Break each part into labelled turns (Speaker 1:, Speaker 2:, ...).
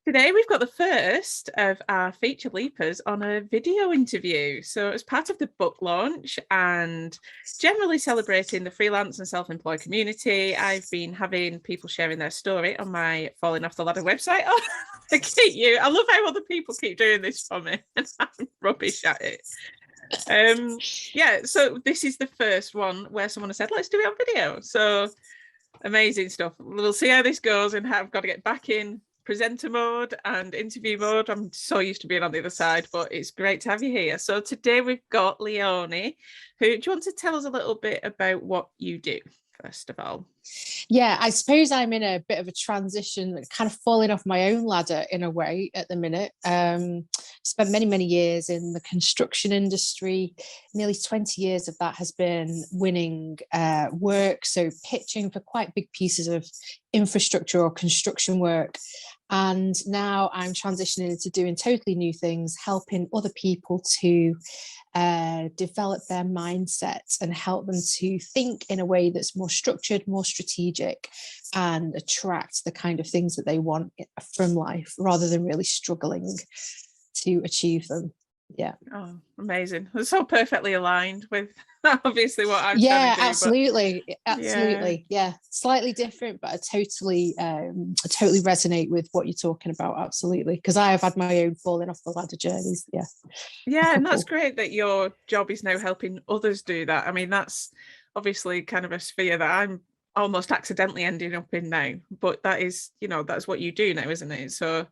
Speaker 1: Today we've got the first of our feature leapers on a video interview. So as part of the book launch and generally celebrating the freelance and self-employed community, I've been having people sharing their story on my Falling Off the Ladder website. Oh, I get you. I love how other people keep doing this for me and I'm rubbish at it. So this is the first one where someone has said, let's do it on video. So amazing stuff. We'll see how this goes and how I've got to get back in presenter mode and interview mode. I'm so used to being on the other side, but it's great to have you here. So today we've got Leonie, who, do you want to tell us a little bit about what you do, first of all?
Speaker 2: Yeah, I suppose I'm in a bit of a transition, kind of falling off my own ladder in a way at the minute. Spent many years in the construction industry. Nearly 20 years of that has been winning work, so pitching for quite big pieces of infrastructure or construction work. And now I'm transitioning into doing totally new things, helping other people to develop their mindsets and help them to think in a way that's more structured, more strategic, and attract the kind of things that they want from life rather than really struggling to achieve them. Yeah.
Speaker 1: Oh, amazing. It's so perfectly aligned with obviously what I'm
Speaker 2: yeah
Speaker 1: trying to do.
Speaker 2: Absolutely. Yeah, slightly different, but I totally resonate with what you're talking about. Absolutely, because I have had my own falling off the ladder journeys.
Speaker 1: Yeah, and that's great that your job is now helping others do that. I mean, that's obviously kind of a sphere that I'm almost accidentally ending up in now, but that is, that's what you do now, isn't it? So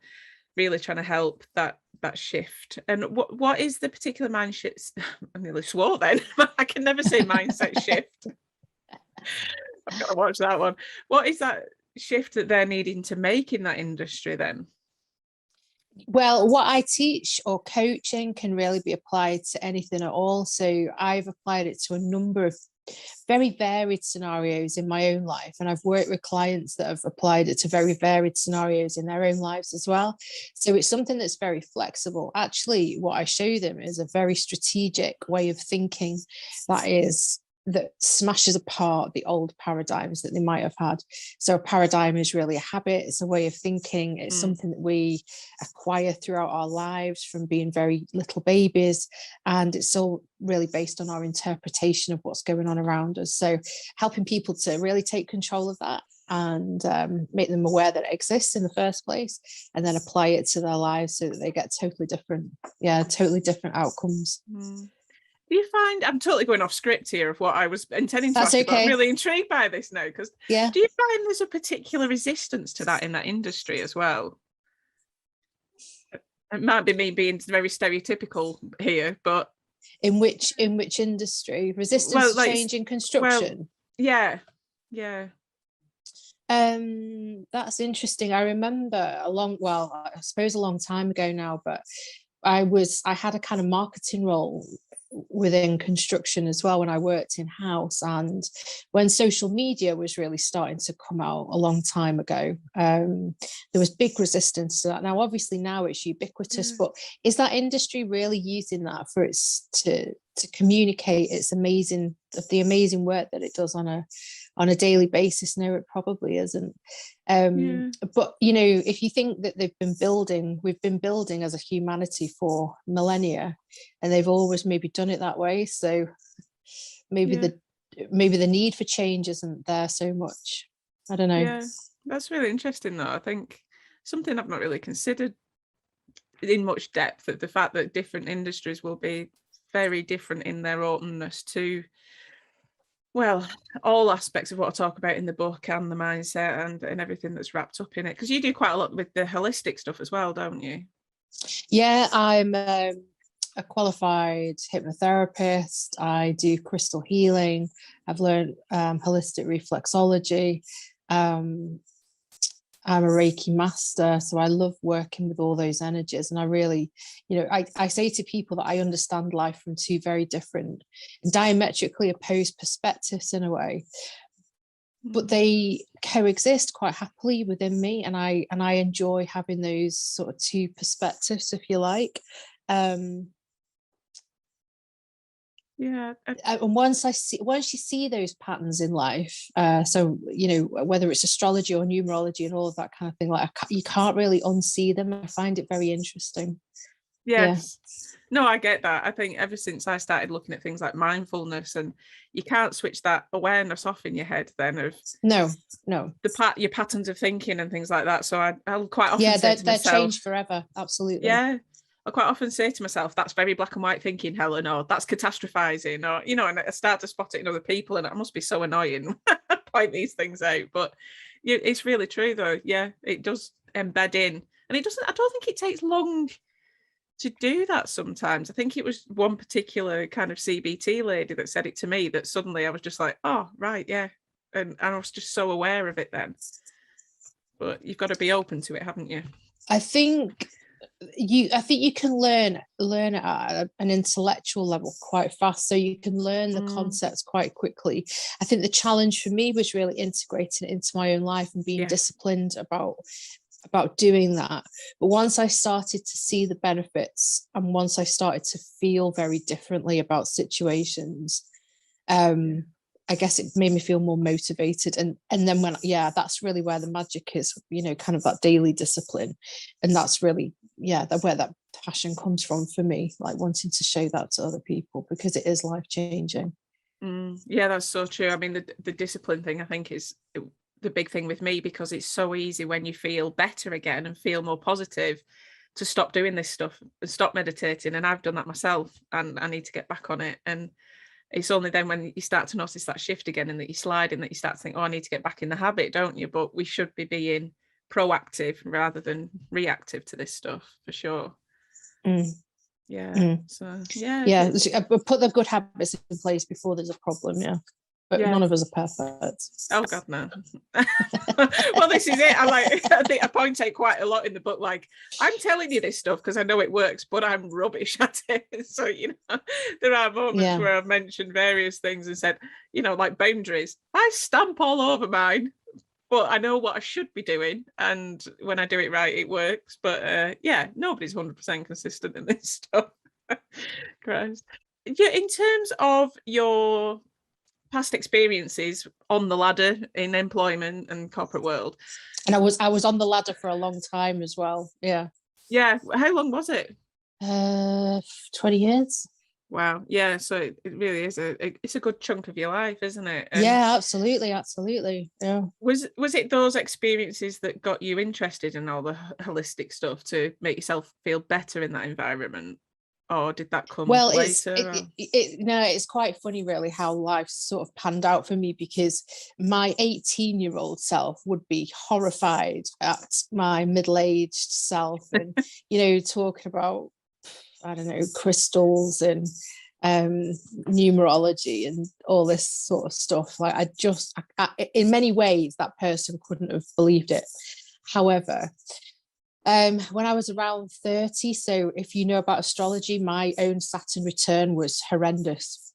Speaker 1: really trying to help that shift. And what is the particular mind shift? I nearly swore then. I can never say mindset shift. I've got to watch that one. What is that shift that they're needing to make in that industry then?
Speaker 2: Well, what I teach or coaching can really be applied to anything at all. So I've applied it to a number of very varied scenarios in my own life. And I've worked with clients that have applied it to very varied scenarios in their own lives as well. So it's something that's very flexible. Actually, what I show them is a very strategic way of thinking that smashes apart the old paradigms that they might have had. So a paradigm is really a habit, it's a way of thinking, it's something that we acquire throughout our lives from being very little babies, and it's all really based on our interpretation of what's going on around us. So helping people to really take control of that and make them aware that it exists in the first place, and then apply it to their lives so that they get totally different outcomes.
Speaker 1: Do you find, I'm totally going off script here of what I was intending to
Speaker 2: That's
Speaker 1: ask,
Speaker 2: okay.
Speaker 1: but I'm really intrigued by this now, because do you find there's a particular resistance to that in that industry as well? It might be me being very stereotypical here, but
Speaker 2: in which industry? Resistance to change in construction?
Speaker 1: Yeah.
Speaker 2: That's interesting. I remember I suppose a long time ago now, but I had a kind of marketing role within construction as well when I worked in house, and when social media was really starting to come out a long time ago, there was big resistance to that. Now obviously now it's ubiquitous, but is that industry really using that for its to communicate the amazing work that it does on a daily basis? No, it probably isn't. But if you think that we've been building as a humanity for millennia, and they've always maybe done it that way, so maybe the need for change isn't there so much. I don't know.
Speaker 1: Yeah, that's really interesting though. I think something I've not really considered in much depth, of the fact that different industries will be very different in their openness to, well, all aspects of what I talk about in the book, and the mindset and everything that's wrapped up in it. Because you do quite a lot with the holistic stuff as well, don't you?
Speaker 2: Yeah, I'm a qualified hypnotherapist. I do crystal healing. I've learned holistic reflexology. I'm a Reiki master, so I love working with all those energies. And I really, I say to people that I understand life from two very different, diametrically opposed perspectives in a way, but they coexist quite happily within me. And I enjoy having those sort of two perspectives, if you like.
Speaker 1: Yeah.
Speaker 2: And once you see those patterns in life, so whether it's astrology or numerology and all of that kind of thing, like you can't really unsee them. I find it very interesting.
Speaker 1: Yes. No, I get that. I think ever since I started looking at things like mindfulness, and you can't switch that awareness off in your head then of
Speaker 2: no
Speaker 1: your patterns of thinking and things like that. So I'll quite often say to
Speaker 2: they're
Speaker 1: myself,
Speaker 2: changed forever. Absolutely.
Speaker 1: yeah. I quite often say to myself, that's very black and white thinking, Helen, or that's catastrophizing, or, and I start to spot it in other people, and it must be so annoying I point these things out. But it's really true, though. Yeah, it does embed in. And I don't think it takes long to do that sometimes. I think it was one particular kind of CBT lady that said it to me that suddenly I was just like, oh, right, yeah. And I was just so aware of it then. But you've got to be open to it, haven't you?
Speaker 2: I think you can learn at an intellectual level quite fast, so you can learn the concepts quite quickly. I think the challenge for me was really integrating it into my own life and being disciplined about doing that. But once I started to see the benefits, and once I started to feel very differently about situations, I guess it made me feel more motivated. And then that's really where the magic is, kind of that daily discipline. And that's really, where that passion comes from for me, like wanting to show that to other people, because it is life-changing.
Speaker 1: Yeah, that's so true. I mean, the discipline thing, I think, is the big thing with me, because it's so easy when you feel better again and feel more positive to stop doing this stuff and stop meditating. And I've done that myself, and I need to get back on it. And it's only then when you start to notice that shift again and that you're sliding that you start to think, oh, I need to get back in the habit, don't you? But we should be being proactive rather than reactive to this stuff, for sure. So
Speaker 2: put the good habits in place before there's a problem. But none of us are perfect.
Speaker 1: Oh God, no. Well, this is it. I think I point out quite a lot in the book, like, I'm telling you this stuff because I know it works, but I'm rubbish at it. So, there are moments where I've mentioned various things and said, like boundaries. I stamp all over mine, but I know what I should be doing. And when I do it right, it works. But nobody's 100% consistent in this stuff. Christ. Yeah, in terms of your past experiences on the ladder in employment and corporate world,
Speaker 2: and I was on the ladder for a long time as well.
Speaker 1: How long was it?
Speaker 2: 20 years.
Speaker 1: Wow. Yeah, so it really is it's a good chunk of your life, isn't it? And
Speaker 2: absolutely yeah.
Speaker 1: Was it those experiences that got you interested in all the holistic stuff to make yourself feel better in that environment? Or did that come later?
Speaker 2: It's quite funny really how life sort of panned out for me, because my 18-year-old self would be horrified at my middle-aged self and talking about, I don't know, crystals and numerology and all this sort of stuff. Like I in many ways that person couldn't have believed it. However, when I was around 30, so if you know about astrology, my own Saturn return was horrendous.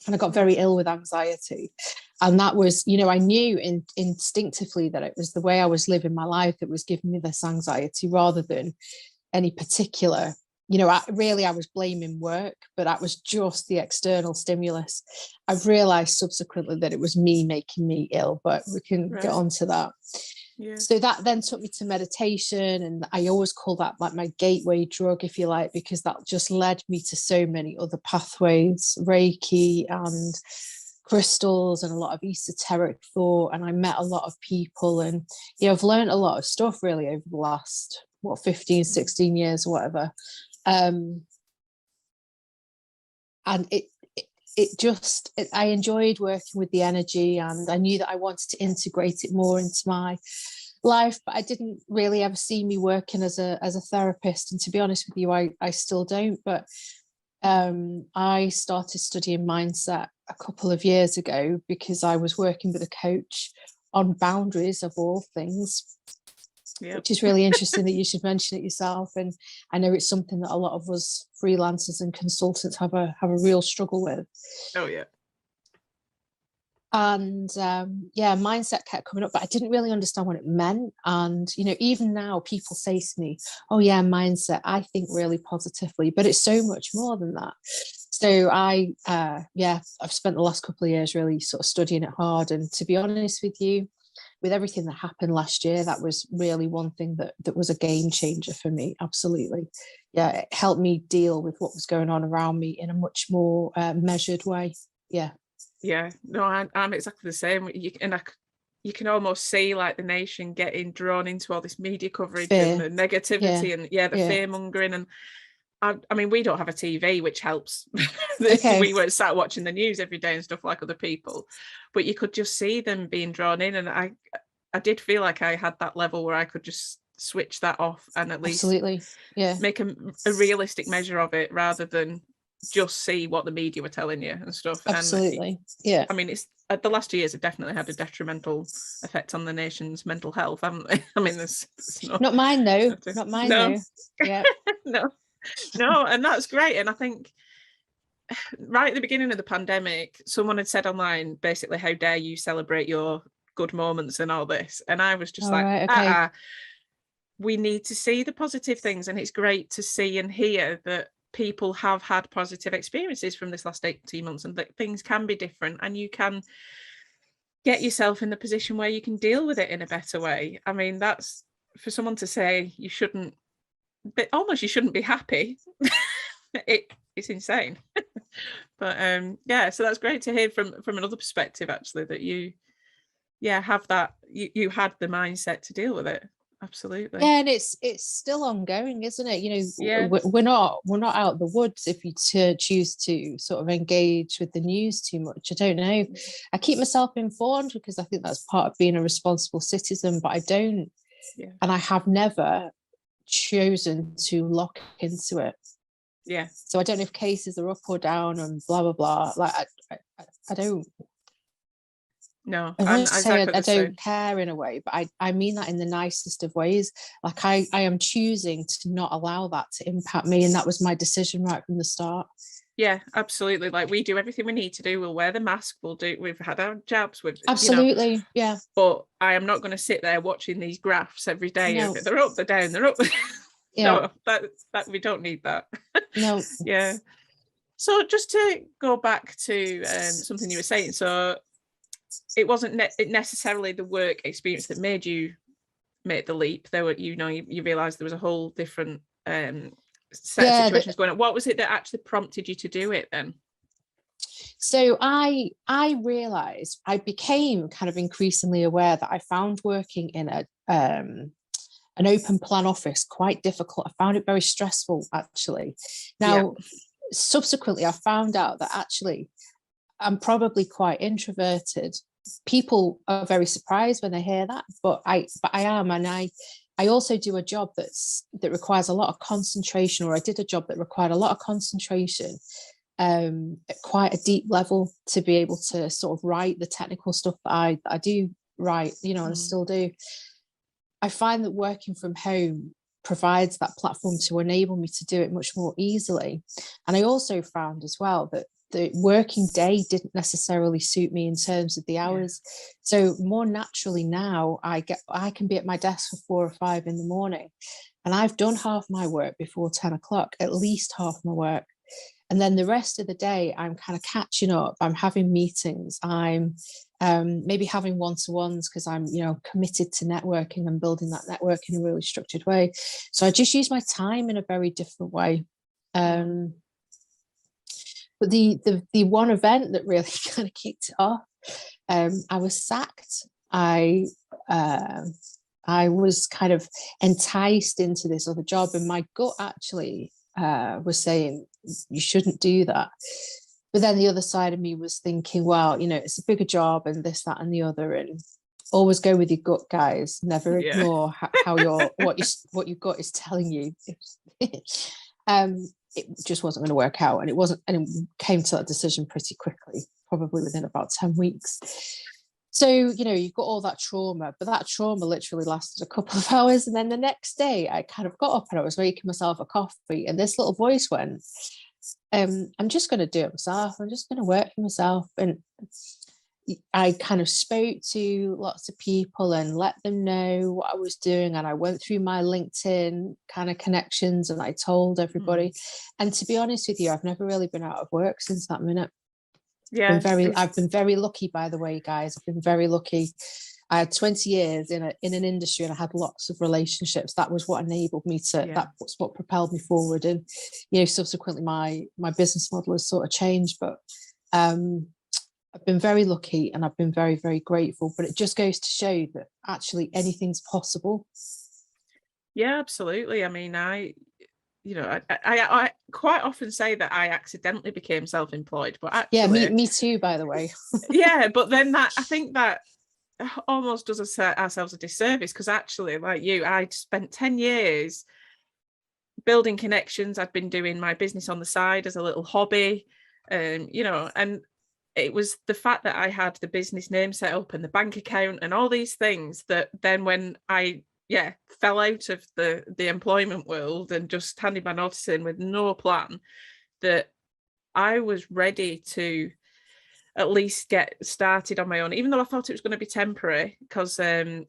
Speaker 2: And I got very ill with anxiety. And that was, I knew instinctively that it was the way I was living my life that was giving me this anxiety, rather than any particular, I was blaming work, but that was just the external stimulus. I've realized subsequently that it was me making me ill, but we can get on to that. So that then took me to meditation, and I always call that like my gateway drug, if you like, because that just led me to so many other pathways, Reiki and crystals and a lot of esoteric thought. And I met a lot of people, and I've learned a lot of stuff really over the last 15, 16 years or whatever. And I enjoyed working with the energy, and I knew that I wanted to integrate it more into my life, but I didn't really ever see me working as a therapist. And to be honest with you, I still don't. But I started studying mindset a couple of years ago because I was working with a coach on boundaries, of all things. Which is really interesting that you should mention it yourself. And I know it's something that a lot of us freelancers and consultants have a real struggle with.
Speaker 1: Oh yeah.
Speaker 2: And mindset kept coming up, but I didn't really understand what it meant. And even now people say to me, oh yeah, mindset, I think really positively, but it's so much more than that. So I've spent the last couple of years really sort of studying it hard. And to be honest with you, with everything that happened last year, that was really one thing that was a game changer for me. Absolutely. Yeah, it helped me deal with what was going on around me in a much more measured way. Yeah.
Speaker 1: Yeah, no, I'm exactly the same. You can almost see like the nation getting drawn into all this media coverage
Speaker 2: Fear.
Speaker 1: and the negativity and the fear mongering. And I mean, we don't have a TV, which helps.
Speaker 2: Okay.
Speaker 1: We weren't sat watching the news every day and stuff like other people, but you could just see them being drawn in. And I did feel like I had that level where I could just switch that off and at least make a realistic measure of it rather than just see what the media were telling you and stuff.
Speaker 2: Absolutely.
Speaker 1: And I mean, it's the last 2 years have definitely had a detrimental effect on the nation's mental health, haven't they? I mean, there's
Speaker 2: not mine though. Not mine though. Yeah.
Speaker 1: No, and that's great. And I think right at the beginning of the pandemic, someone had said online, basically, how dare you celebrate your good moments and all this? And I was just we need to see the positive things. And it's great to see and hear that people have had positive experiences from this last 18 months and that things can be different and you can get yourself in the position where you can deal with it in a better way. I mean, that's for someone to say you shouldn't be happy. It's insane. But so that's great to hear from another perspective, actually, that you have that you had the mindset to deal with it. Absolutely.
Speaker 2: Yeah, and it's still ongoing, isn't it? You know, we're not out of the woods if you choose to sort of engage with the news too much. I don't know. I keep myself informed because I think that's part of being a responsible citizen, but I don't and I have never chosen to lock into it.
Speaker 1: Yeah.
Speaker 2: So I don't know if cases are up or down and blah blah blah. Like I don't.
Speaker 1: No,
Speaker 2: I don't care in a way, but I mean that in the nicest of ways. Like I am choosing to not allow that to impact me, and that was my decision right from the start.
Speaker 1: Yeah, absolutely. Like we do everything we need to do. We'll wear the mask. We've had our jabs.
Speaker 2: Absolutely, yeah.
Speaker 1: But I am not going to sit there watching these graphs every day.
Speaker 2: No.
Speaker 1: They're up, they're down, they're up.
Speaker 2: Yeah.
Speaker 1: No, that we don't need that.
Speaker 2: No.
Speaker 1: Yeah. So just to go back to something you were saying, so it wasn't necessarily the work experience that made you make the leap. There were, you realized there was a whole different set of situations going on. What was it that actually prompted you to do it then?
Speaker 2: So I realized I became kind of increasingly aware that I found working in an open plan office quite difficult. I found it very stressful, actually. Now, subsequently, I found out that actually I'm probably quite introverted. People are very surprised when they hear that, but I am, and I also do a job that requires a lot of concentration, or I did a job that required a lot of concentration at quite a deep level to be able to sort of write the technical stuff that I do write, and I still do. I find that working from home provides that platform to enable me to do it much more easily. And I also found as well that the working day didn't necessarily suit me in terms of the hours. So more naturally now I can be at my desk for 4 or 5 in the morning, and I've done half my work before 10 o'clock, at least half my work. And then the rest of the day, I'm kind of catching up. I'm having meetings. I'm maybe having one-to-ones because I'm, committed to networking and building that network in a really structured way. So I just use my time in a very different way. But the one event that really kind of kicked it off, I was sacked. I was kind of enticed into this other job, and my gut actually was saying you shouldn't do that. But then the other side of me was thinking, well, it's a bigger job and this, that, and the other, and always go with your gut, guys. Never ignore how what your gut is telling you. It just wasn't going to work out, and it came to that decision pretty quickly, probably within about 10 weeks. So, you've got all that trauma, but that trauma literally lasted a couple of hours. And then the next day I kind of got up and I was making myself a coffee, and this little voice went, I'm just going to do it myself. I'm just going to work for myself. And I kind of spoke to lots of people and let them know what I was doing. And I went through my LinkedIn kind of connections and I told everybody. And to be honest with you, I've never really been out of work since that minute.
Speaker 1: Yeah.
Speaker 2: I've been very lucky, by the way, guys. I've been very lucky. I had 20 years in an industry and I had lots of relationships. That was what enabled me to, that was what propelled me forward. And, you know, subsequently my business model has sort of changed, but I've been very lucky and I've been very, very grateful, but it just goes to show that actually anything's possible.
Speaker 1: Yeah, absolutely. I mean, I quite often say that I accidentally became self-employed, but actually,
Speaker 2: yeah, me too, by the way.
Speaker 1: Yeah, but then I think that almost does ourselves a disservice, because actually, like you, I'd spent 10 years building connections. I'd been doing my business on the side as a little hobby, you know, and it was the fact that I had the business name set up and the bank account and all these things that then when I fell out of the employment world and just handed my notice in with no plan, that I was ready to at least get started on my own, even though I thought it was going to be temporary, because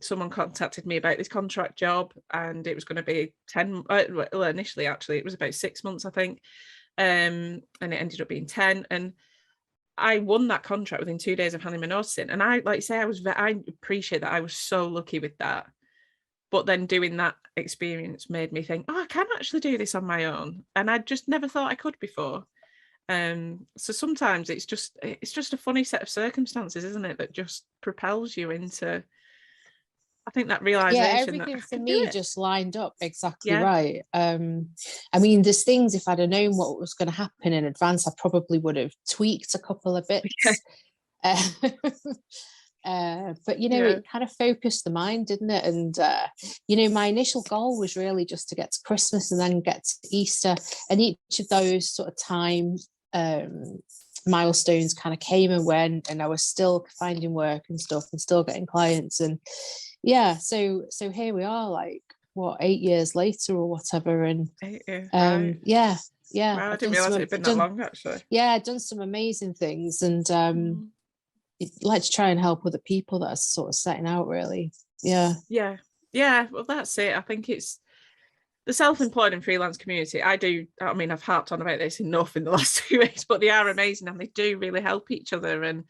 Speaker 1: someone contacted me about this contract job and it was going to be 10, well, initially actually it was about 6 months, I think, and it ended up being 10, and I won that contract within 2 days of handing my notice in. And I, like you say, I appreciate that I was so lucky with that. But then doing that experience made me think, oh, I can actually do this on my own. And I just never thought I could before. So sometimes it's just a funny set of circumstances, isn't it, that just propels you into, I think, that realization.
Speaker 2: Yeah, everything for me just lined up exactly right. I mean, there's things, if I'd have known what was going to happen in advance, I probably would have tweaked a couple of bits. But you know, it kind of focused the mind, didn't it? And you know, my initial goal was really just to get to Christmas and then get to Easter, and each of those sort of times milestones kind of came and went, and I was still finding work and stuff and still getting clients. And so here we are, like, what, 8 years later or whatever. And
Speaker 1: right.
Speaker 2: Wow,
Speaker 1: I didn't realize it had been that long, actually.
Speaker 2: I've done some amazing things, and like to try and help other people that are sort of setting out, really. Well,
Speaker 1: that's it. I think it's the self-employed and freelance community. I mean, I've harped on about this enough in the last 2 weeks, but they are amazing and they do really help each other. And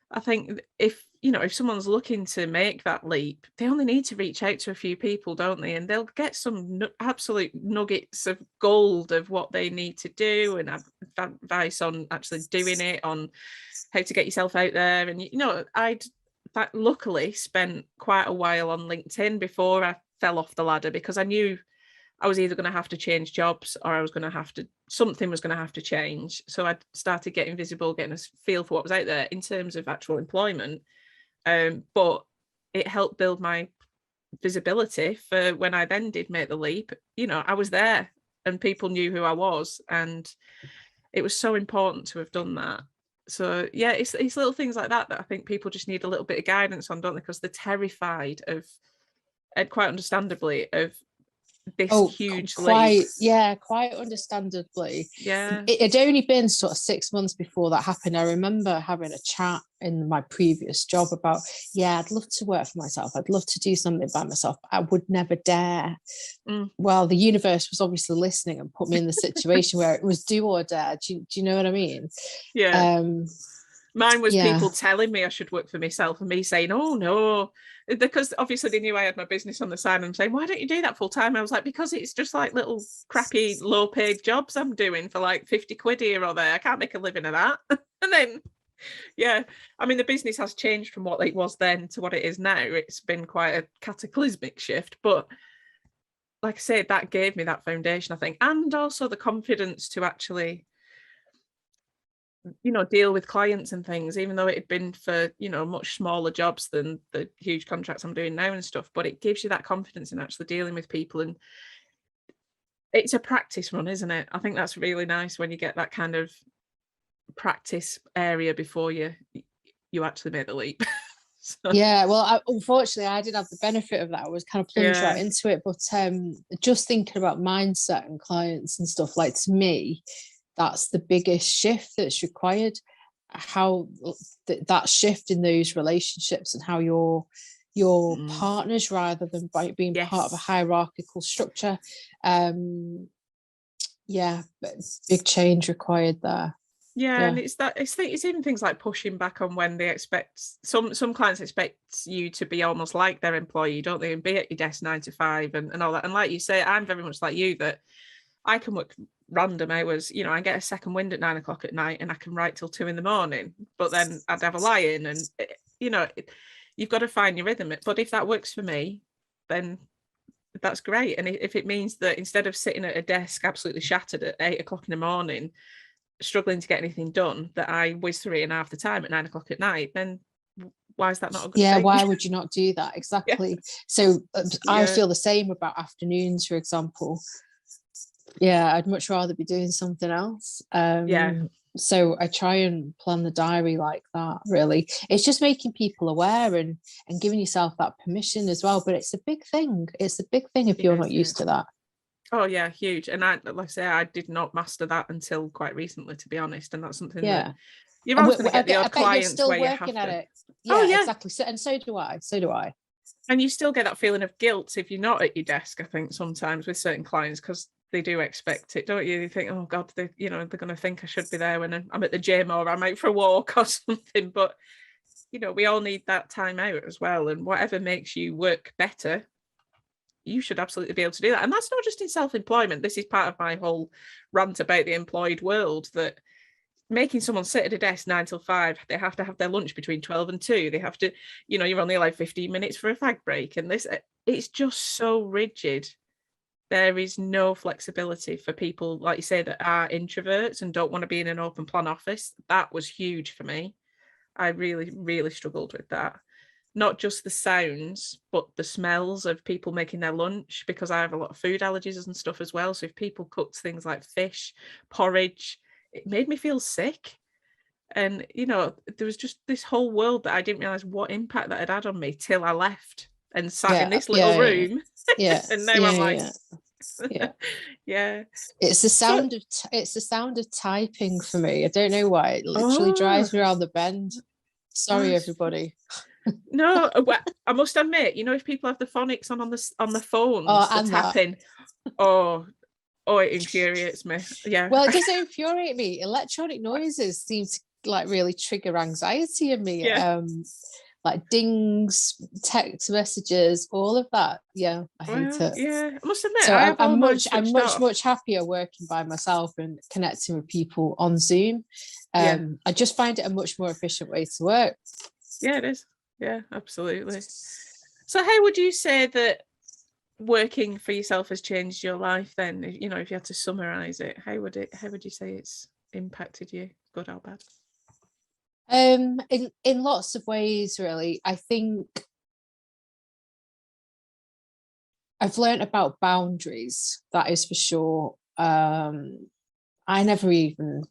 Speaker 1: I think if someone's looking to make that leap, they only need to reach out to a few people, don't they? And they'll get some absolute nuggets of gold of what they need to do, and advice on actually doing it, on how to get yourself out there. And I'd luckily spent quite a while on LinkedIn before I fell off the ladder, because I knew I was either going to have to change jobs or I was going to have to, something was going to have to change. So I started getting visible, getting a feel for what was out there in terms of actual employment. But it helped build my visibility for when I then did make the leap. I was there and people knew who I was, and it was so important to have done that. So it's little things like that I think people just need a little bit of guidance on, don't they? Because they're terrified of, and quite understandably, of this huge leap.
Speaker 2: Quite understandably.
Speaker 1: It
Speaker 2: had only been sort of 6 months before that happened. I remember having a chat in my previous job about, I'd love to work for myself, I'd love to do something by myself, I would never dare. Well, the universe was obviously listening and put me in the situation where it was do or dare. Do you know what I mean?
Speaker 1: Mine was people telling me I should work for myself and me saying, oh no, because obviously they knew I had my business on the side, and saying, why don't you do that full time? I was like, because it's just like little crappy low paid jobs I'm doing for like 50 quid here or there. I can't make a living of that. And then I mean, the business has changed from what it was then to what it is now. It's been quite a cataclysmic shift, but like I said, that gave me that foundation, I think, and also the confidence to actually deal with clients and things, even though it had been for much smaller jobs than the huge contracts I'm doing now and stuff. But it gives you that confidence in actually dealing with people, and it's a practice run, isn't it? I think that's really nice when you get that kind of practice area before you actually make the leap.
Speaker 2: Well, unfortunately I did have the benefit of that. I was kind of plunged right into it, but just thinking about mindset and clients and stuff, like, to me, that's the biggest shift that's required. how that shift in those relationships and how your partners rather than by being part of a hierarchical structure. Yeah, big change required there.
Speaker 1: Yeah, and it's even things like pushing back on when they expect some clients expect you to be almost like their employee, don't they, and be at your desk 9 to 5 and all that. And like you say, I'm very much like you, that I can work random hours. You know, I get a second wind at 9 o'clock at night and I can write till 2 a.m, but then I'd have a lie-in, and you know, you've got to find your rhythm. But if that works for me, then that's great. And if it means that instead of sitting at a desk absolutely shattered at 8 o'clock in the morning, struggling to get anything done, that I whiz through it in half the time at 9 o'clock at night, then why is that not a good thing?
Speaker 2: Why would you not do that? Exactly. So I feel the same about afternoons, for example. I'd much rather be doing something else. So I try and plan the diary like that. Really, it's just making people aware and giving yourself that permission as well. But it's a big thing. It's a big thing if you're not used to that.
Speaker 1: Oh yeah, huge. And I, like I say, I did not master that until quite recently, to be honest. And that's something that you're always going to get the odd clients where you have to.
Speaker 2: It. Yeah, exactly. So do I.
Speaker 1: And you still get that feeling of guilt if you're not at your desk, I think, sometimes with certain clients, because they do expect it, don't you? You think, oh God, they're going to think I should be there when I'm at the gym or I'm out for a walk or something. But, you know, we all need that time out as well. And whatever makes you work better, you should absolutely be able to do that. And that's not just in self-employment. This is part of my whole rant about the employed world, that making someone sit at a desk 9 till 5, they have to have their lunch between 12 and 2. They have to, you know, you're only allowed 15 minutes for a fag break. And it's just so rigid. There is no flexibility for people, like you say, that are introverts and don't want to be in an open plan office. That was huge for me. I really, really struggled with that. Not just the sounds, but the smells of people making their lunch, because I have a lot of food allergies and stuff as well. So if people cooked things like fish, porridge, it made me feel sick. And, you know, there was just this whole world that I didn't realize what impact that had on me till I left and sat in this little room. And now I'm like,
Speaker 2: it's the sound of it's the sound of typing for me. I don't know why, it literally drives me around the bend. Sorry, everybody.
Speaker 1: No, well, I must admit, you know, if people have the phonics on the phones, the tapping, it infuriates me.
Speaker 2: Well, it doesn't infuriate me. Electronic noises seem to like really trigger anxiety in me. Like dings, text messages, all of that. I hate it.
Speaker 1: I must admit,
Speaker 2: so I'm much happier working by myself and connecting with people on Zoom. I just find it a much more efficient way to work.
Speaker 1: It is. Yeah, absolutely. So how would you say that working for yourself has changed your life then? You know, if you had to summarize it, how would you say it's impacted you, good or bad?
Speaker 2: In lots of ways, really. I think I've learned about boundaries, that is for sure. I never even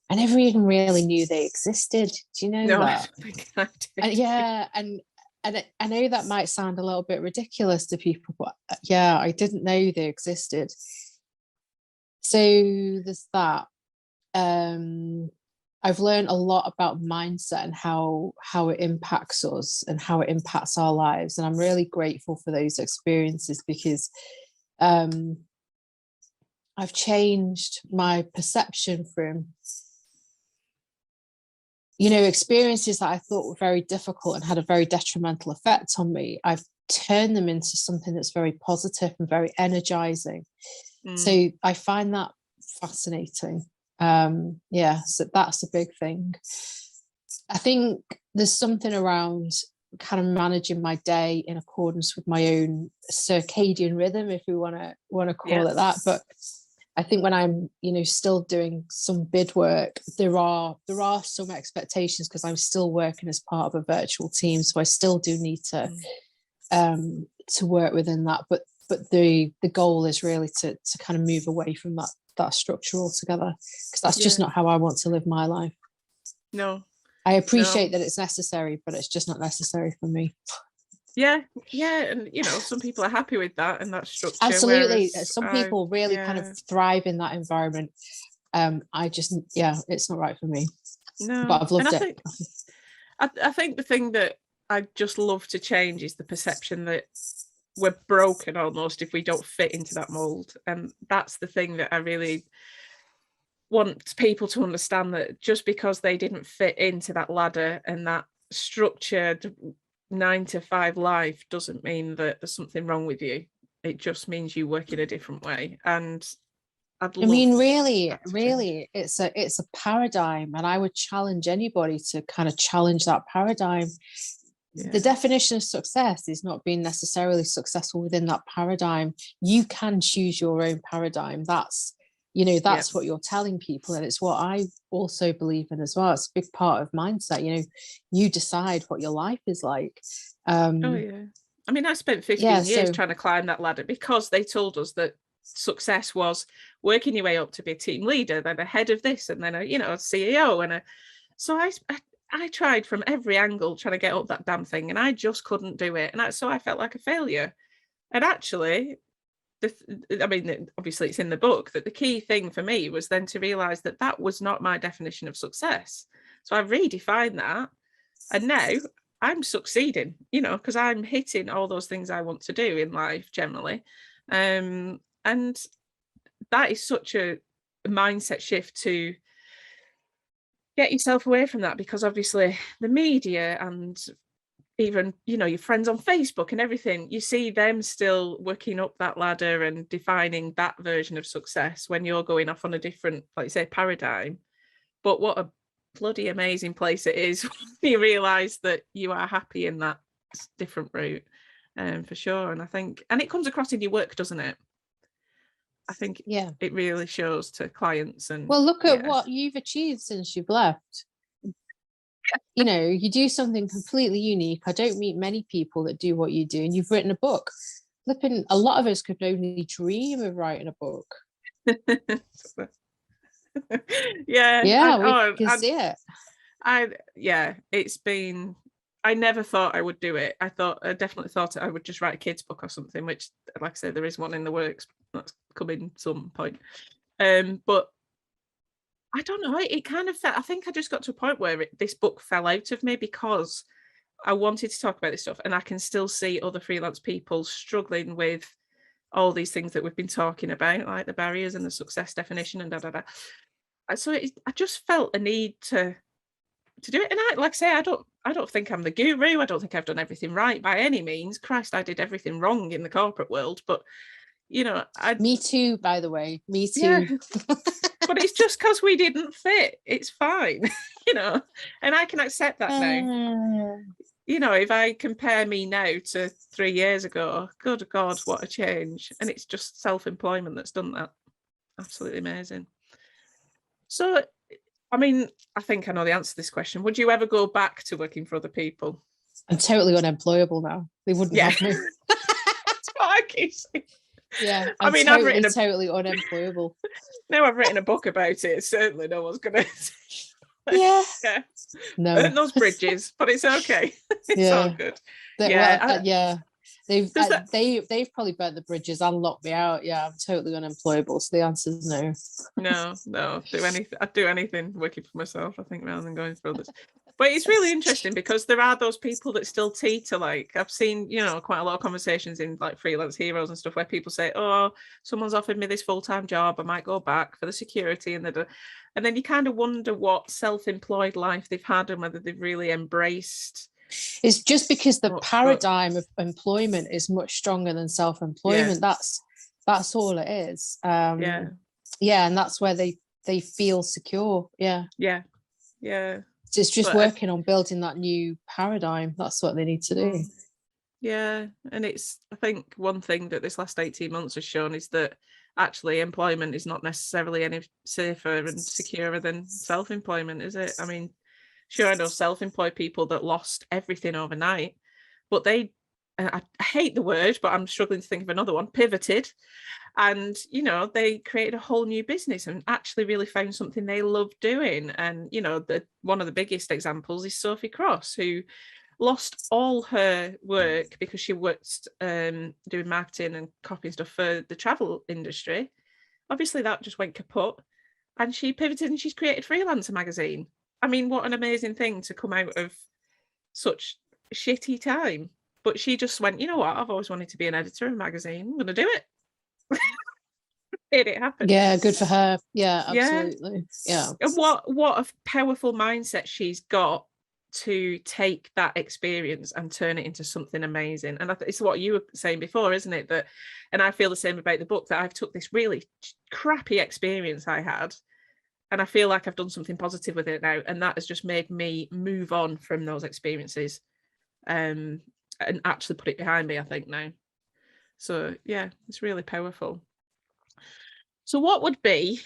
Speaker 2: really knew they existed. Do you know that?
Speaker 1: I think I did.
Speaker 2: And I know that might sound a little bit ridiculous to people, but I didn't know they existed. So there's that. I've learned a lot about mindset and how it impacts us and how it impacts our lives. And I'm really grateful for those experiences, because I've changed my perception from, you know, experiences that I thought were very difficult and had a very detrimental effect on me. I've turned them into something that's very positive and very energizing. So I find that fascinating. So that's a big thing. I think there's something around kind of managing my day in accordance with my own circadian rhythm, if we want to call it that. But I think when I'm, you know, still doing some bid work, there are some expectations, because I'm still working as part of a virtual team, so I still do need to work within that. But the goal is really to kind of move away from that structure altogether, because that's just not how I want to live my life.
Speaker 1: No,
Speaker 2: I appreciate that it's necessary, but it's just not necessary for me.
Speaker 1: And you know, some people are happy with that and that structure.
Speaker 2: Absolutely, some people really kind of thrive in that environment. I just it's not right for me.
Speaker 1: No.
Speaker 2: But I've loved
Speaker 1: and
Speaker 2: it.
Speaker 1: I think the thing that I just love to change is the perception that we're broken almost if we don't fit into that mold. And that's the thing that I really want people to understand, that just because they didn't fit into that ladder and that structured 9 to 5 life doesn't mean that there's something wrong with you. It just means you work in a different way. And
Speaker 2: I mean, really, it's a paradigm, and I would challenge anybody to kind of challenge that paradigm.
Speaker 1: Yeah.
Speaker 2: The definition of success is not being necessarily successful within that paradigm. You can choose your own paradigm. That's what you're telling people, and it's what I also believe in as well. It's a big part of mindset. You decide what your life is like.
Speaker 1: Oh yeah. I mean, I spent 15 years trying to climb that ladder because they told us that success was working your way up to be a team leader, then a head of this, and then a CEO, so I tried from every angle trying to get up that damn thing, and I just couldn't do it, and so I felt like a failure. And actually, obviously it's in the book that the key thing for me was then to realize that that was not my definition of success. So I redefined that, and now I'm succeeding, because I'm hitting all those things I want to do in life generally. And that is such a mindset shift to get yourself away from that, because obviously the media and even your friends on Facebook and everything, you see them still working up that ladder and defining that version of success when you're going off on a different, like say, paradigm. But what a bloody amazing place it is when you realize that you are happy in that different route, for sure. And I think, and it comes across in your work, doesn't it? I think it really shows to clients. And
Speaker 2: well, look at what you've achieved since you've left. You do something completely unique. I don't meet many people that do what you do, and you've written a book. Flipping, a lot of us could only dream of writing a book.
Speaker 1: Yeah,
Speaker 2: we can see it.
Speaker 1: It's been, I never thought I would do it. I definitely thought I would just write a kid's book or something, which, like I said, there is one in the works that's coming some point. But I don't know, it kind of felt, I think I just got to a point where this book fell out of me because I wanted to talk about this stuff, and I can still see other freelance people struggling with all these things that we've been talking about, like the barriers and the success definition and So I just felt a need to do it. And like I say, I don't think I'm the guru. I don't think I've done everything right by any means. Christ, I did everything wrong in the corporate world. But me
Speaker 2: too, by the way. Me too.
Speaker 1: Yeah. But it's just because we didn't fit. It's fine, and I can accept that now. If I compare me now to 3 years ago, good God, what a change. And it's just self-employment that's done that. Absolutely amazing. So, I mean, I think I know the answer to this question. Would you ever go back to working for other people?
Speaker 2: I'm totally unemployable now. They wouldn't have me.
Speaker 1: That's what I keep saying.
Speaker 2: Yeah, I've written totally unemployable.
Speaker 1: Now I've written a book about it. Certainly no one's going to...
Speaker 2: Yeah.
Speaker 1: No. Burn those bridges, but it's okay. It's all good.
Speaker 2: They've probably burnt the bridges and locked me out. Yeah, I'm totally unemployable. So the answer is no.
Speaker 1: No. I'd do anything working for myself, I think, rather than going for others. But it's really interesting because there are those people that still teeter. Like I've seen, quite a lot of conversations in like Freelance Heroes and stuff where people say, "Oh, someone's offered me this full-time job. I might go back for the security," and then you kind of wonder what self-employed life they've had and whether they've really embraced.
Speaker 2: It's just because the paradigm of employment is much stronger than self-employment. That's all it is. And that's where they feel secure. Yeah. It's just working on building that new paradigm. That's what they need to do.
Speaker 1: Yeah, and I think one thing that this last 18 months has shown is that actually employment is not necessarily any safer and securer than self-employment, is it? I mean, sure, I know self-employed people that lost everything overnight, but I hate the word, but I'm struggling to think of another one, pivoted. And, they created a whole new business and actually really found something they love doing. And, one of the biggest examples is Sophie Cross, who lost all her work because she worked doing marketing and copying stuff for the travel industry. Obviously, that just went kaput. And she pivoted and she's created Freelancer magazine. I mean, what an amazing thing to come out of such shitty time. But she just went, you know what? I've always wanted to be an editor of a magazine. I'm going to do it. It happened.
Speaker 2: Yeah, good for her. Yeah,
Speaker 1: Yeah.
Speaker 2: absolutely. Yeah.
Speaker 1: And what a powerful mindset she's got to take that experience and turn it into something amazing. And it's what you were saying before, isn't it? That, and I feel the same about the book, that I've took this really crappy experience I had, and I feel like I've done something positive with it now, and that has just made me move on from those experiences, and actually put it behind me, I think, now. So yeah, it's really powerful. So what would be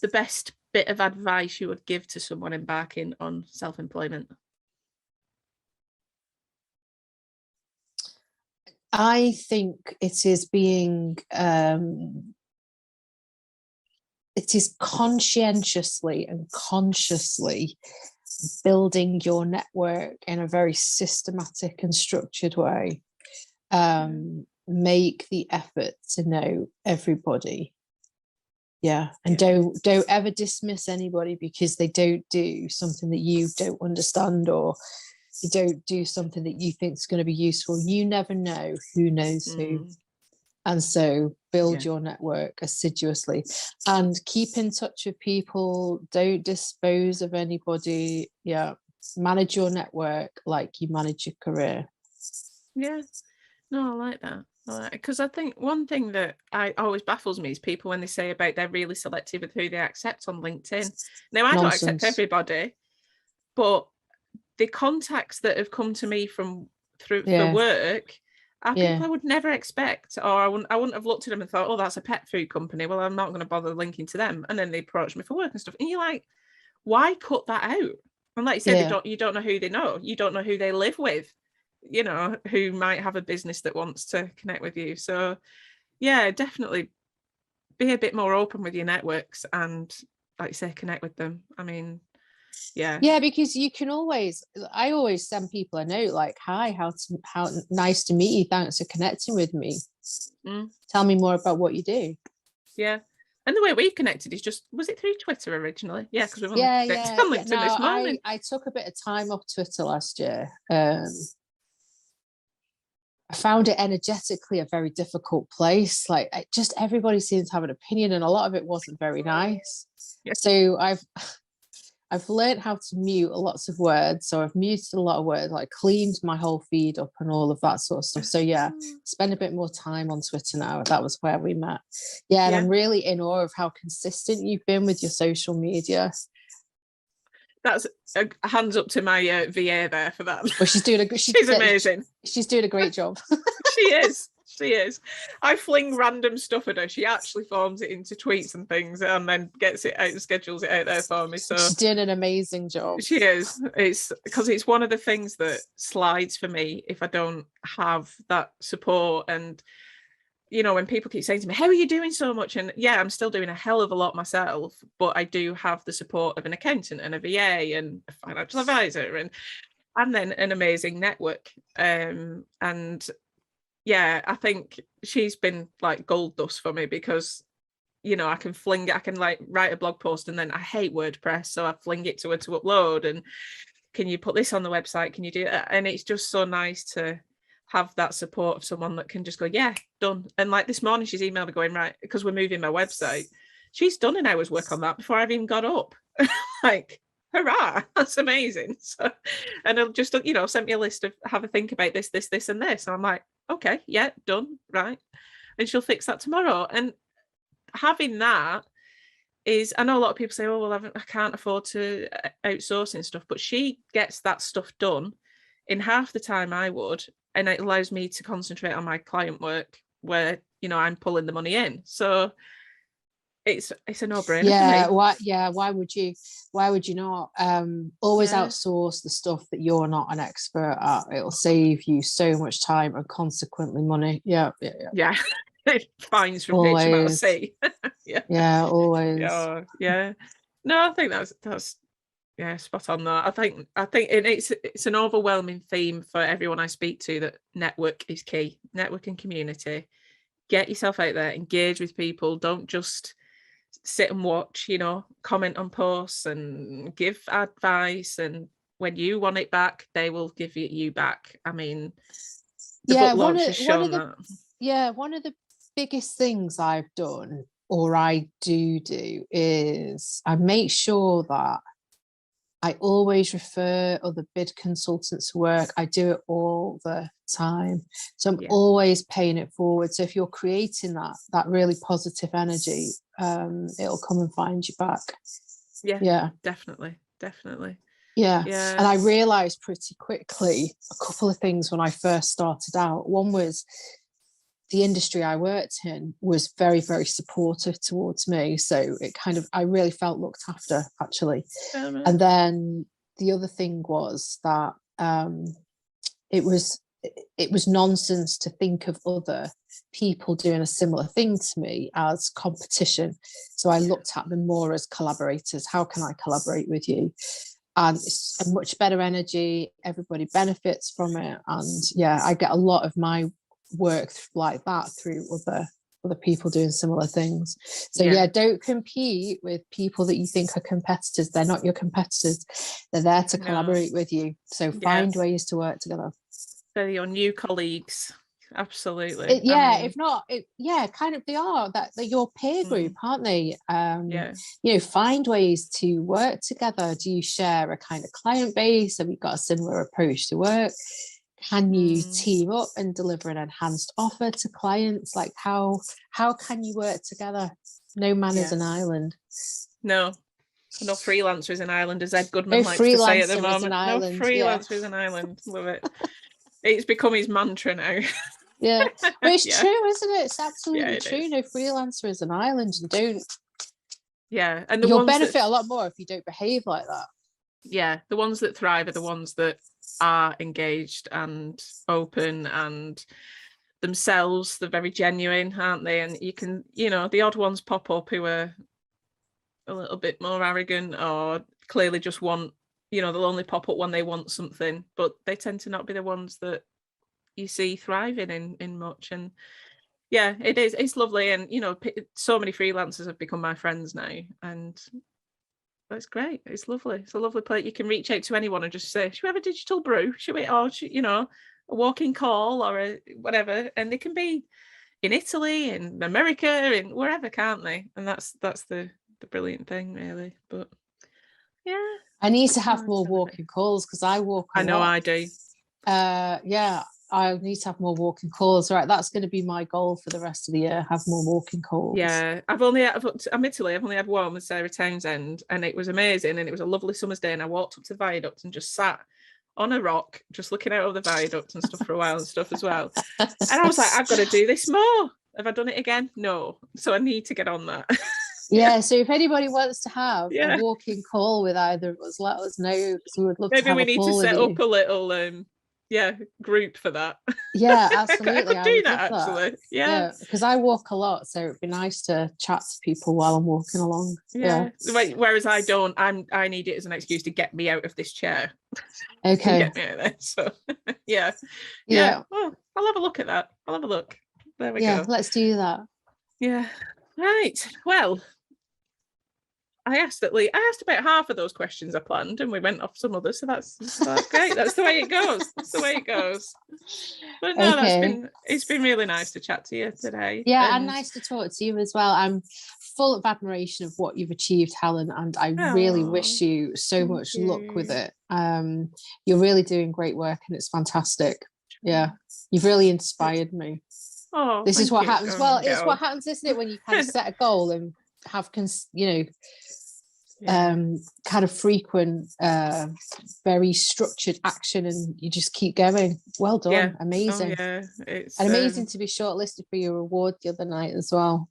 Speaker 1: the best bit of advice you would give to someone embarking on self-employment?
Speaker 2: I think it is it is conscientiously and consciously building your network in a very systematic and structured way. Make the effort to know everybody. Yeah. And don't ever dismiss anybody because they don't do something that you don't understand, or they don't do something that you think is going to be useful. You never know who knows who. And so build your network assiduously and keep in touch with people. Don't dispose of anybody. Yeah. Manage your network like you manage your career.
Speaker 1: Yeah. No, I like that. Because I think one thing that always baffles me is people when they say about they're really selective with who they accept on LinkedIn. Now, I don't accept everybody, but the contacts that have come to me for work are people I would never expect, or I wouldn't have looked at them and thought, oh, that's a pet food company. Well, I'm not going to bother linking to them. And then they approach me for work and stuff. And you're like, why cut that out? And like you said, you don't know who they know. You don't know who they live with, you know, who might have a business that wants to connect with you. So yeah, definitely be a bit more open with your networks and, like you say, connect with them. I mean, yeah,
Speaker 2: because you can I always send people a note like, hi, how nice to meet you, thanks for connecting with me. Tell me more about what you do.
Speaker 1: Yeah. And the way we've connected is just, was it through Twitter originally? Yeah, because we've only connected on LinkedIn this morning.
Speaker 2: I took a bit of time off Twitter last year. I found it energetically a very difficult place. Like, just everybody seems to have an opinion, and a lot of it wasn't very nice. Yeah. So I've learned how to mute lots of words. So I've muted a lot of words, like cleaned my whole feed up and all of that sort of stuff. So yeah, spend a bit more time on Twitter now. That was where we met. Yeah, and I'm really in awe of how consistent you've been with your social media.
Speaker 1: That's a hands up to my VA there for that.
Speaker 2: Well, she's
Speaker 1: amazing.
Speaker 2: She's doing a great job.
Speaker 1: She is. I fling random stuff at her. She actually forms it into tweets and things, and then gets it out and schedules it out there for me. So
Speaker 2: she's doing an amazing job.
Speaker 1: She is. It's because it's one of the things that slides for me if I don't have that support. And you know, when people keep saying to me, how are you doing so much? And yeah, I'm still doing a hell of a lot myself, but I do have the support of an accountant and a VA and a financial advisor and then an amazing network. And yeah, I think she's been like gold dust for me because, you know, I can like write a blog post, and then I hate WordPress, so I fling it to her to upload, and can you put this on the website? Can you do it? And it's just so nice to have that support of someone that can just go, yeah, done. And like this morning, she's emailed me going, right, because we're moving my website. She's done an hour's work on that before I've even got up. Like, hurrah, that's amazing. So, and it'll just, you know, sent me a list of have a think about this, and this. And I'm like, okay, yeah, done, right. And she'll fix that tomorrow. And having that is, I know a lot of people say, oh, well, I can't afford to outsource and stuff, but she gets that stuff done in half the time I would. And it allows me to concentrate on my client work where, you know, I'm pulling the money in. So it's a no-brainer for me.
Speaker 2: Why would you not? Always outsource the stuff that you're not an expert at. It'll save you so much time and consequently money. Yeah.
Speaker 1: Fines from HMRC.
Speaker 2: Yeah, always.
Speaker 1: Yeah. No, I think that's spot on though. I think and it's an overwhelming theme for everyone I speak to that network is key. Network and community. Get yourself out there, engage with people. Don't just sit and watch, you know, comment on posts and give advice, and when you want it back, they will give it you back. I mean, the book launch has shown that.
Speaker 2: Yeah, one of the biggest things I've done, or I do is I make sure that I always refer other bid consultants to work. I do it all the time. So I'm always paying it forward. So if you're creating that really positive energy, it'll come and find you back.
Speaker 1: Yeah, definitely.
Speaker 2: Yeah. And I realized pretty quickly a couple of things when I first started out. One was the industry I worked in was very, very supportive towards me. So it kind of, I really felt looked after, actually. And then the other thing was that it was nonsense to think of other people doing a similar thing to me as competition. So I looked at them more as collaborators. How can I collaborate with you? And it's a much better energy. Everybody benefits from it. And I get a lot of my work like that through other people doing similar things. So don't compete with people that you think are competitors. They're not your competitors. They're there to collaborate with you. So find ways to work together.
Speaker 1: They're your new colleagues. Absolutely.
Speaker 2: If not, kind of, they are they're your peer group, aren't they? You know, find ways to work together. Do you share a kind of client base? Have you got a similar approach to work? Can you team up and deliver an enhanced offer to clients? Like how can you work together? No man is an island.
Speaker 1: No freelancer is an island, as Ed Goodman likes to say at the moment. No freelancer is an island. Love it. It's become his mantra now.
Speaker 2: Yeah, but it's true, isn't it? It's absolutely true. No freelancer is an island, and don't.
Speaker 1: Yeah, and
Speaker 2: you'll benefit a lot more if you don't behave like that.
Speaker 1: Yeah, the ones that thrive are the ones that are engaged and open and themselves. They're very genuine, aren't they? And you can, you know, the odd ones pop up who are a little bit more arrogant or clearly just want, you know, they'll only pop up when they want something, but they tend to not be the ones that you see thriving in much. And it's lovely. And, you know, so many freelancers have become my friends now, and that's great. It's lovely. It's a lovely place. You can reach out to anyone and just say, should we have a digital brew? You know, a walking call or a whatever. And they can be in Italy, in America, in wherever, can't they? And that's the brilliant thing, really. But
Speaker 2: I need to have more walking calls because I walk a lot.
Speaker 1: I know I do.
Speaker 2: I need to have more walking calls. Right, that's going to be my goal for the rest of the year. Have more walking calls.
Speaker 1: Yeah, I'm Italy. I've only had one with Sarah Townsend, and it was amazing. And it was a lovely summer's day, and I walked up to the viaduct and just sat on a rock, just looking out over the viaduct and stuff for a while and stuff as well. And I was like, I've got to do this more. Have I done it again? No. So I need to get on that.
Speaker 2: So if anybody wants to have a walking call with either of us, let us know, because we would love
Speaker 1: maybe
Speaker 2: to have
Speaker 1: we
Speaker 2: a
Speaker 1: need
Speaker 2: call
Speaker 1: to set
Speaker 2: with
Speaker 1: up a little group for that.
Speaker 2: Yeah, absolutely.
Speaker 1: I could do that actually. Yeah,
Speaker 2: because I walk a lot, so it'd be nice to chat to people while I'm walking along.
Speaker 1: Whereas I need it as an excuse to get me out of this chair.
Speaker 2: Okay.
Speaker 1: Get me out of there. So yeah. Well, I'll have a look at that. I'll have a look. There we go.
Speaker 2: Yeah, let's do that.
Speaker 1: Yeah. Right. Well, I asked about half of those questions I planned, and we went off some others. So that's great. That's the way it goes. That's the way it goes. But no, it's been really nice to chat to you today.
Speaker 2: Yeah, and nice to talk to you as well. I'm full of admiration of what you've achieved, Helen, and I really wish you so much luck with it. You're really doing great work, and it's fantastic. Yeah, you've really inspired me.
Speaker 1: Oh,
Speaker 2: this is what happens. Well, it's what happens, isn't it, when you kind of set a goal and have kind of frequent very structured action, and you just keep going. Well done. Amazing.
Speaker 1: It's
Speaker 2: and amazing to be shortlisted for your award the other night as well.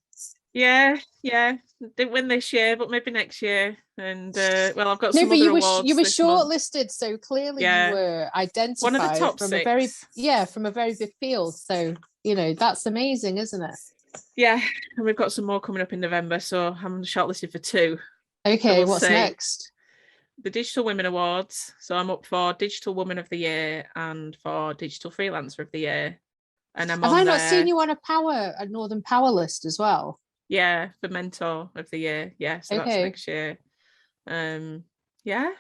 Speaker 1: Didn't win this year, but maybe next year. And I've got some other awards.
Speaker 2: You were shortlisted, so clearly you were identified.
Speaker 1: One of the top
Speaker 2: from
Speaker 1: six.
Speaker 2: From a very big field. So that's amazing, isn't it?
Speaker 1: Yeah, and we've got some more coming up in November, so I'm shortlisted for 2.
Speaker 2: Okay, so what's next?
Speaker 1: The Digital Women Awards. So I'm up for Digital Woman of the Year and for Digital Freelancer of the Year. And
Speaker 2: Have I not seen you on a Northern Power list as well?
Speaker 1: Yeah, for mentor of the year. Yeah, so that's
Speaker 2: Okay.
Speaker 1: next year. Yeah.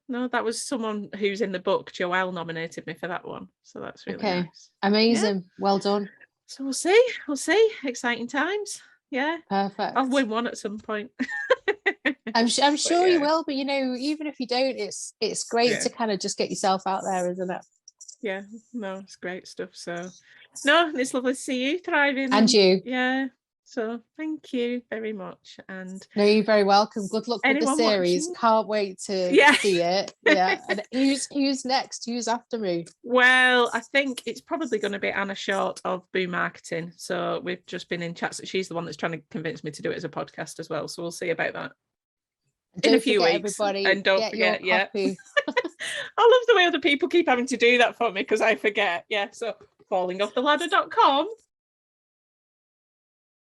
Speaker 1: No, that was someone who's in the book. Joelle nominated me for that one, so that's really
Speaker 2: Okay.
Speaker 1: nice.
Speaker 2: Amazing. Well done.
Speaker 1: So we'll see. Exciting times. Yeah,
Speaker 2: Perfect.
Speaker 1: I'll win one at some point.
Speaker 2: I'm sure
Speaker 1: yeah.
Speaker 2: you will, but you know, even if you don't, it's great
Speaker 1: Yeah.
Speaker 2: to kind of just get yourself out there, isn't it?
Speaker 1: Yeah, no, it's great stuff. So no, it's lovely to see you thriving.
Speaker 2: And you.
Speaker 1: Yeah. So thank you very much. And
Speaker 2: No, you're very welcome. Good luck with the
Speaker 1: anyone
Speaker 2: series.
Speaker 1: watching?
Speaker 2: Can't wait to
Speaker 1: Yeah.
Speaker 2: see it. Yeah. And who's next? Who's after me?
Speaker 1: Well, I think it's probably going to be Anna Short of Boo Marketing. So we've just been in chats. She's the one that's trying to convince me to do it as a podcast as well. So we'll see about that in a few weeks.
Speaker 2: Everybody,
Speaker 1: And don't forget,
Speaker 2: your copy.
Speaker 1: I love the way other people keep having to do that for me because I forget. Yeah. So fallingofftheladder.com